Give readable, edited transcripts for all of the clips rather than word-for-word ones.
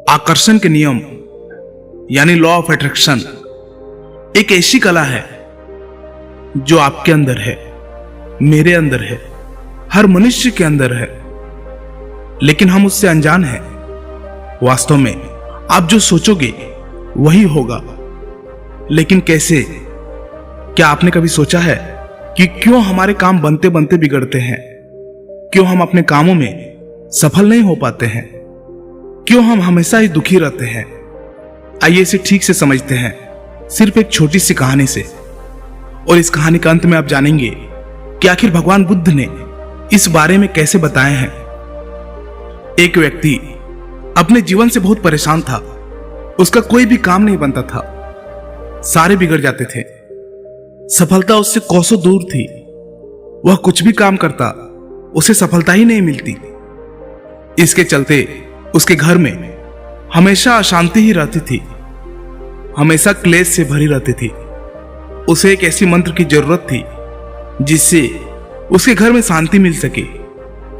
आकर्षण के नियम यानी लॉ ऑफ अट्रैक्शन एक ऐसी कला है जो आपके अंदर है, मेरे अंदर है, हर मनुष्य के अंदर है, लेकिन हम उससे अनजान हैं। वास्तव में आप जो सोचोगे वही होगा, लेकिन कैसे? क्या आपने कभी सोचा है कि क्यों हमारे काम बनते बनते बिगड़ते हैं? क्यों हम अपने कामों में सफल नहीं हो पाते हैं? क्यों हम हमेशा ही दुखी रहते हैं? आइए इसे ठीक से समझते हैं, सिर्फ एक छोटी सी कहानी से। और इस कहानी के अंत में आप जानेंगे कि आखिर भगवान बुद्ध ने इस बारे में कैसे बताए हैं। एक व्यक्ति अपने जीवन से बहुत परेशान था। उसका कोई भी काम नहीं बनता था, सारे बिगड़ जाते थे। सफलता उससे कोसों दूर थी। वह कुछ भी काम करता, उसे सफलता ही नहीं मिलती। इसके चलते उसके घर में हमेशा अशांति ही रहती थी, हमेशा क्लेश से भरी रहती थी। उसे एक ऐसी मंत्र की जरूरत थी जिससे उसके घर में शांति मिल सके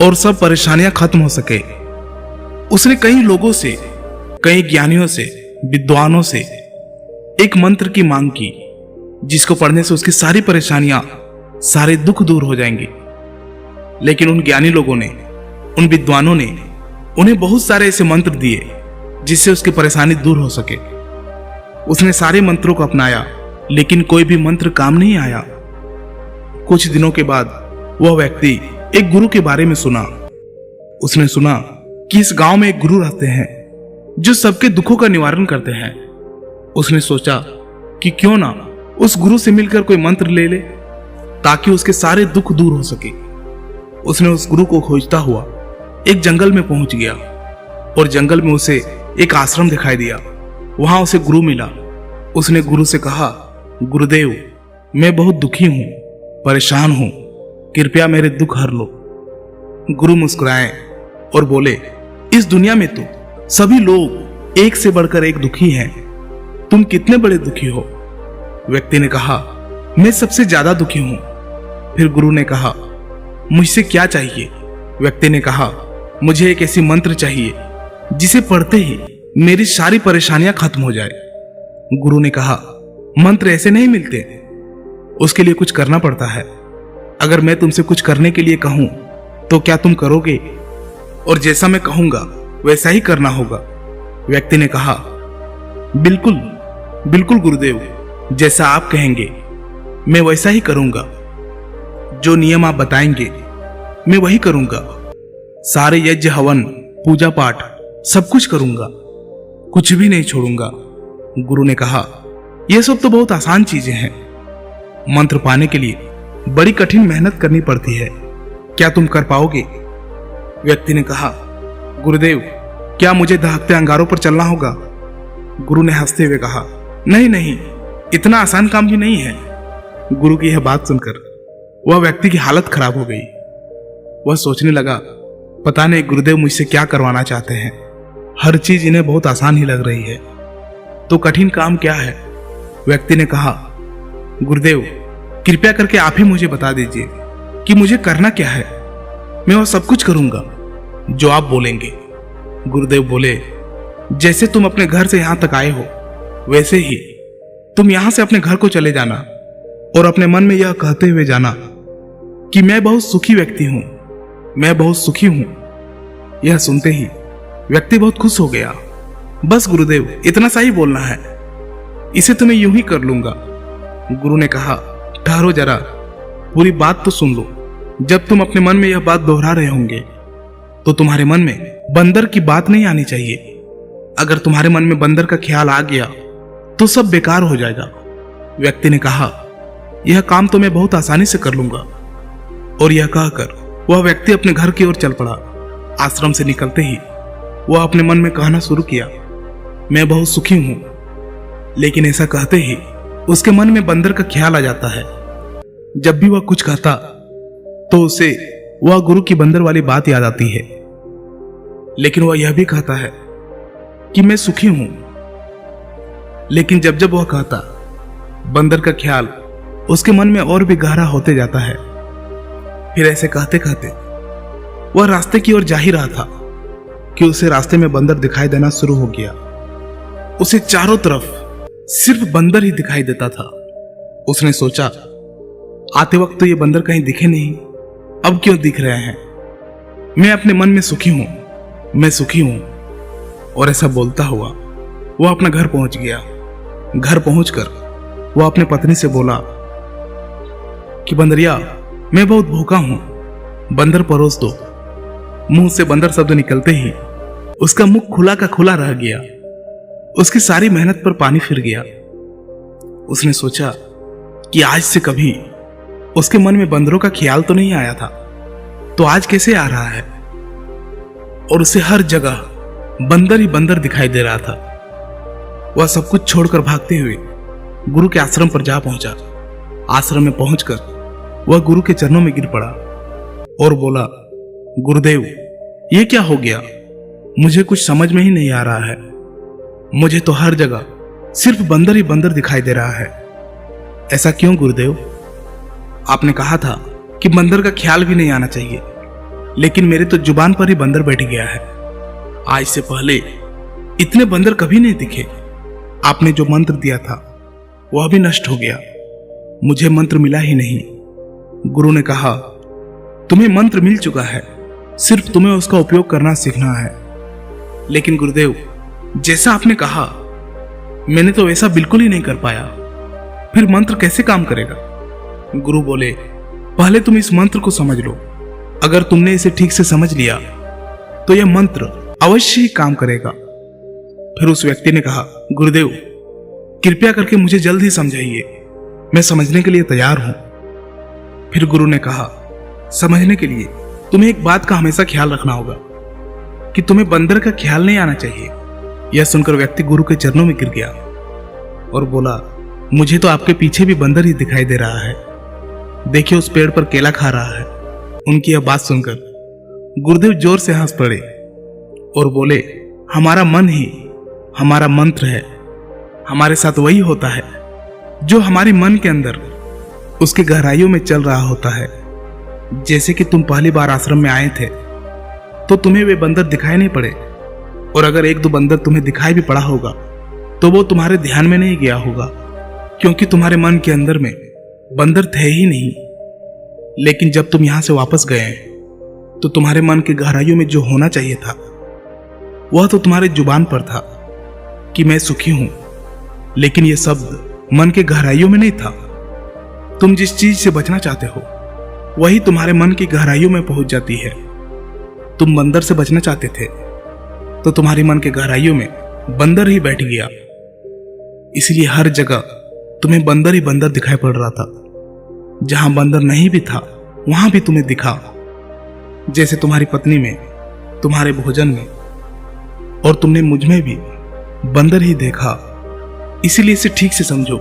और सब परेशानियां खत्म हो सके। उसने कई लोगों से, कई ज्ञानियों से, विद्वानों से एक मंत्र की मांग की जिसको पढ़ने से उसकी सारी परेशानियां, सारे दुख दूर हो जाएंगे। लेकिन उन ज्ञानी लोगों ने, उन विद्वानों ने उन्हें बहुत सारे ऐसे मंत्र दिए जिससे उसकी परेशानी दूर हो सके। उसने सारे मंत्रों को अपनाया, लेकिन कोई भी मंत्र काम नहीं आया। कुछ दिनों के बाद वह व्यक्ति एक गुरु के बारे में सुना। उसने सुना कि इस गांव में एक गुरु रहते हैं जो सबके दुखों का निवारण करते हैं। उसने सोचा कि क्यों ना उस गुरु से मिलकर कोई मंत्र ले ले ताकि उसके सारे दुख दूर हो सके। उसने उस गुरु को खोजता हुआ एक जंगल में पहुंच गया और जंगल में उसे एक आश्रम दिखाई दिया। वहां उसे गुरु मिला। उसने गुरु से कहा, गुरुदेव, मैं बहुत दुखी हूं, परेशान हूं, कृपया मेरे दुख हर लो। गुरु मुस्कुराए और बोले, इस दुनिया में तो सभी लोग एक से बढ़कर एक दुखी हैं। तुम कितने बड़े दुखी हो? व्यक्ति ने कहा, मैं सबसे ज्यादा दुखी हूं। फिर गुरु ने कहा, मुझसे क्या चाहिए? व्यक्ति ने कहा, मुझे एक ऐसी मंत्र चाहिए जिसे पढ़ते ही मेरी सारी परेशानियां खत्म हो जाए। गुरु ने कहा, मंत्र ऐसे नहीं मिलते, उसके लिए कुछ करना पड़ता है। अगर मैं तुमसे कुछ करने के लिए कहूं तो क्या तुम करोगे? और जैसा मैं कहूंगा वैसा ही करना होगा। व्यक्ति ने कहा, बिल्कुल बिल्कुल गुरुदेव, जैसा आप कहेंगे मैं वैसा ही करूंगा। जो नियम आप बताएंगे मैं वही करूंगा। सारे यज्ञ, हवन, पूजा पाठ सब कुछ करूंगा, कुछ भी नहीं छोड़ूंगा। गुरु ने कहा, यह सब तो बहुत आसान चीजें हैं। मंत्र पाने के लिए बड़ी कठिन मेहनत करनी पड़ती है, क्या तुम कर पाओगे? व्यक्ति ने कहा, गुरुदेव, क्या मुझे दहकते अंगारों पर चलना होगा? गुरु ने हंसते हुए कहा, नहीं नहीं, इतना आसान काम भी नहीं है। गुरु की यह बात सुनकर वह व्यक्ति की हालत खराब हो गई। वह सोचने लगा, पता नहीं गुरुदेव मुझसे क्या करवाना चाहते हैं। हर चीज इन्हें बहुत आसान ही लग रही है, तो कठिन काम क्या है? व्यक्ति ने कहा, गुरुदेव, कृपया करके आप ही मुझे बता दीजिए कि मुझे करना क्या है। मैं वह सब कुछ करूंगा जो आप बोलेंगे। गुरुदेव बोले, जैसे तुम अपने घर से यहां तक आए हो वैसे ही तुम यहां से अपने घर को चले जाना और अपने मन में यह कहते हुए जाना कि मैं बहुत सुखी व्यक्ति हूं, मैं बहुत सुखी हूं। यह सुनते ही व्यक्ति बहुत खुश हो गया। बस गुरुदेव, इतना सा ही बोलना है, इसे तो मैं यूं ही कर लूंगा। गुरु ने कहा, ठहरो जरा, पूरी बात तो सुन लो। जब तुम अपने मन में यह बात दोहरा रहे होंगे तो तुम्हारे मन में बंदर की बात नहीं आनी चाहिए। अगर तुम्हारे मन में बंदर का ख्याल आ गया तो सब बेकार हो जाएगा। व्यक्ति ने कहा, यह काम तो मैं बहुत आसानी से कर लूंगा। और यह कहकर वह व्यक्ति अपने घर की ओर चल पड़ा। आश्रम से निकलते ही वह अपने मन में कहना शुरू किया, मैं बहुत सुखी हूं। लेकिन ऐसा कहते ही उसके मन में बंदर का ख्याल आ जाता है। जब भी वह कुछ कहता तो उसे वह गुरु की बंदर वाली बात याद आती है। लेकिन वह यह भी कहता है कि मैं सुखी हूं। लेकिन जब जब वह कहता, बंदर का ख्याल उसके मन में और भी गहरा होते जाता है। फिर ऐसे कहते कहते वह रास्ते की ओर जा ही रहा था कि उसे रास्ते में बंदर दिखाई देना शुरू हो गया। उसे चारों तरफ सिर्फ बंदर ही दिखाई देता था। उसने सोचा, आते वक्त तो ये बंदर कहीं दिखे नहीं, अब क्यों दिख रहे हैं? मैं अपने मन में सुखी हूं, मैं सुखी हूं। और ऐसा बोलता हुआ वो अपना घर पहुंच गया। घर पहुंचकर वो अपने पत्नी से बोला कि बंदरिया, मैं बहुत भूखा हूं, बंदर परोस दो। मुंह से बंदर शब्द निकलते ही उसका मुख खुला का खुला रह गया। उसकी सारी मेहनत पर पानी फिर गया। उसने सोचा कि आज से कभी उसके मन में बंदरों का ख्याल तो नहीं आया था, तो आज कैसे आ रहा है? और उसे हर जगह बंदर ही बंदर दिखाई दे रहा था। वह सब कुछ छोड़कर भागते हुए गुरु के आश्रम पर जा पहुंचा। आश्रम में पहुंचकर वह गुरु के चरणों में गिर पड़ा और बोला, गुरुदेव, ये क्या हो गया? मुझे कुछ समझ में ही नहीं आ रहा है। मुझे तो हर जगह सिर्फ बंदर ही बंदर दिखाई दे रहा है। ऐसा क्यों गुरुदेव? आपने कहा था कि बंदर का ख्याल भी नहीं आना चाहिए, लेकिन मेरे तो जुबान पर ही बंदर बैठ गया है। आज से पहले इतने बंदर कभी नहीं दिखे। आपने जो मंत्र दिया था वह भी नष्ट हो गया, मुझे मंत्र मिला ही नहीं। गुरु ने कहा, तुम्हें मंत्र मिल चुका है, सिर्फ तुम्हें उसका उपयोग करना सीखना है। लेकिन गुरुदेव, जैसा आपने कहा मैंने तो वैसा बिल्कुल ही नहीं कर पाया, फिर मंत्र कैसे काम करेगा? गुरु बोले, पहले तुम इस मंत्र को समझ लो। अगर तुमने इसे ठीक से समझ लिया तो यह मंत्र अवश्य ही काम करेगा। फिर उस व्यक्ति ने कहा, गुरुदेव, कृपया करके मुझे जल्द ही समझाइए, मैं समझने के लिए तैयार हूं। फिर गुरु ने कहा, समझने के लिए तुम्हें एक बात का हमेशा ख्याल रखना होगा कि तुम्हें बंदर का ख्याल नहीं आना चाहिए। यह सुनकर व्यक्ति गुरु के चरणों में गिर गया और बोला, मुझे तो आपके पीछे भी बंदर ही दिखाई दे रहा है। देखिए, उस पेड़ पर केला खा रहा है। उनकी यह बात सुनकर गुरुदेव जोर से हंस पड़े और बोले, हमारा मन ही हमारा मंत्र है। हमारे साथ वही होता है जो हमारे मन के अंदर उसके गहराइयों में चल रहा होता है। जैसे कि तुम पहली बार आश्रम में आए थे तो तुम्हें वे बंदर दिखाई नहीं पड़े, और अगर एक दो बंदर तुम्हें दिखाई भी पड़ा होगा तो वो तुम्हारे ध्यान में नहीं गया होगा, क्योंकि तुम्हारे मन के अंदर में बंदर थे ही नहीं। लेकिन जब तुम यहां से वापस गए तो तुम्हारे मन के गहराइयों में जो होना चाहिए था वह तो तुम्हारे जुबान पर था कि मैं सुखी हूं, लेकिन यह शब्द मन के गहराइयों में नहीं था। तुम जिस चीज से बचना चाहते हो वही तुम्हारे मन की गहराइयों में पहुंच जाती है। तुम बंदर से बचना चाहते थे तो तुम्हारे मन के गहराइयों में बंदर ही बैठ गया, इसलिए हर जगह तुम्हें बंदर ही बंदर दिखाई पड़ रहा था। जहां बंदर नहीं भी था वहां भी तुम्हें दिखा, जैसे तुम्हारी पत्नी में, तुम्हारे भोजन में, और तुमने मुझ में भी बंदर ही देखा। इसीलिए इसे ठीक से समझो।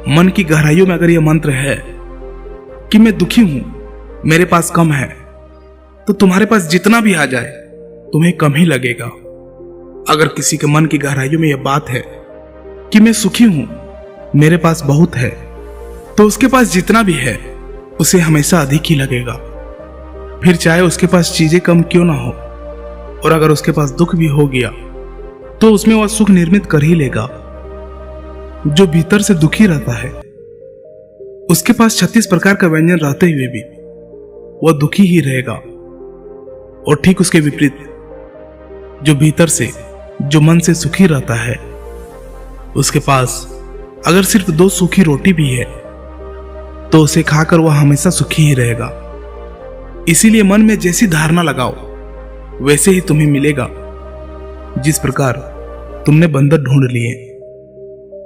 मन की गहराइयों में अगर यह मंत्र है कि मैं दुखी हूं, मेरे पास कम है, तो तुम्हारे पास जितना भी आ जाए तुम्हें कम ही लगेगा। अगर किसी के मन की गहराइयों में यह बात है कि मैं सुखी हूं, मेरे पास बहुत है, तो उसके पास जितना भी है उसे हमेशा अधिक ही लगेगा, फिर चाहे उसके पास चीजें कम क्यों ना हो। और अगर उसके पास दुख भी हो गया तो उसमें वह सुख निर्मित कर ही लेगा। जो भीतर से दुखी रहता है उसके पास 36 प्रकार का व्यंजन रहते हुए भी वह दुखी ही रहेगा। और ठीक उसके विपरीत, जो भीतर से, जो मन से सुखी रहता है, उसके पास अगर सिर्फ 2 सूखी रोटी भी है तो उसे खाकर वह हमेशा सुखी ही रहेगा। इसीलिए मन में जैसी धारणा लगाओ वैसे ही तुम्हें मिलेगा, जिस प्रकार तुमने बंदर ढूंढ लिए।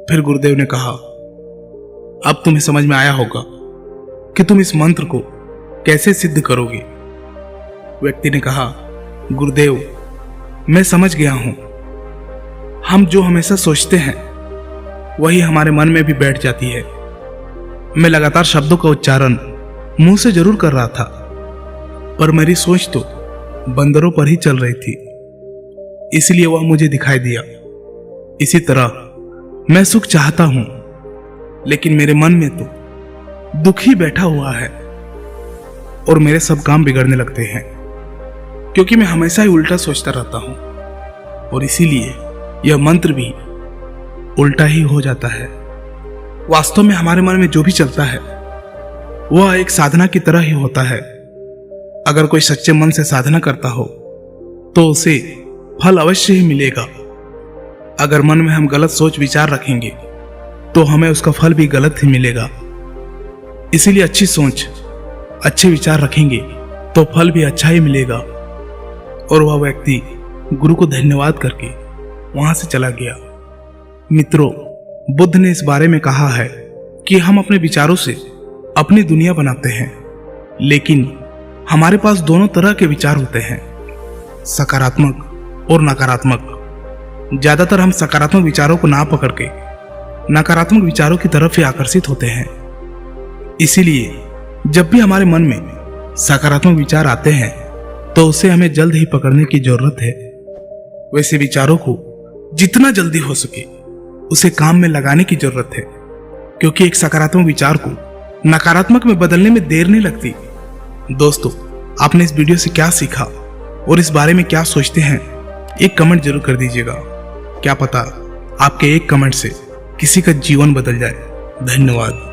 फिर गुरुदेव ने कहा, अब तुम्हें समझ में आया होगा कि तुम इस मंत्र को कैसे सिद्ध करोगे। व्यक्ति ने कहा, गुरुदेव, मैं समझ गया हूं। हम जो हमेशा सोचते हैं वही हमारे मन में भी बैठ जाती है। मैं लगातार शब्दों का उच्चारण मुंह से जरूर कर रहा था, पर मेरी सोच तो बंदरों पर ही चल रही थी, इसलिए वह मुझे दिखाई दिया। इसी तरह मैं सुख चाहता हूं, लेकिन मेरे मन में तो दुख ही बैठा हुआ है और मेरे सब काम बिगड़ने लगते हैं। क्योंकि मैं हमेशा ही उल्टा सोचता रहता हूं और इसीलिए यह मंत्र भी उल्टा ही हो जाता है। वास्तव में हमारे मन में जो भी चलता है वह एक साधना की तरह ही होता है। अगर कोई सच्चे मन से साधना करता हो तो उसे फल अवश्य ही मिलेगा। अगर मन में हम गलत सोच विचार रखेंगे तो हमें उसका फल भी गलत ही मिलेगा। इसीलिए अच्छी सोच, अच्छे विचार रखेंगे तो फल भी अच्छा ही मिलेगा। और वह व्यक्ति गुरु को धन्यवाद करके वहां से चला गया। मित्रों, बुद्ध ने इस बारे में कहा है कि हम अपने विचारों से अपनी दुनिया बनाते हैं, लेकिन हमारे पास दोनों तरह के विचार होते हैं, सकारात्मक और नकारात्मक। ज्यादातर हम सकारात्मक विचारों को ना पकड़ के नकारात्मक विचारों की तरफ ही आकर्षित होते हैं। इसीलिए जब भी हमारे मन में सकारात्मक विचार आते हैं तो उसे हमें जल्द ही पकड़ने की जरूरत है। वैसे विचारों को जितना जल्दी हो सके उसे काम में लगाने की जरूरत है, क्योंकि एक सकारात्मक विचार को नकारात्मक में बदलने में देर नहीं लगती। दोस्तों, आपने इस वीडियो से क्या सीखा और इस बारे में क्या सोचते हैं, एक कमेंट जरूर कर दीजिएगा। क्या पता आपके एक कमेंट से किसी का जीवन बदल जाए। धन्यवाद।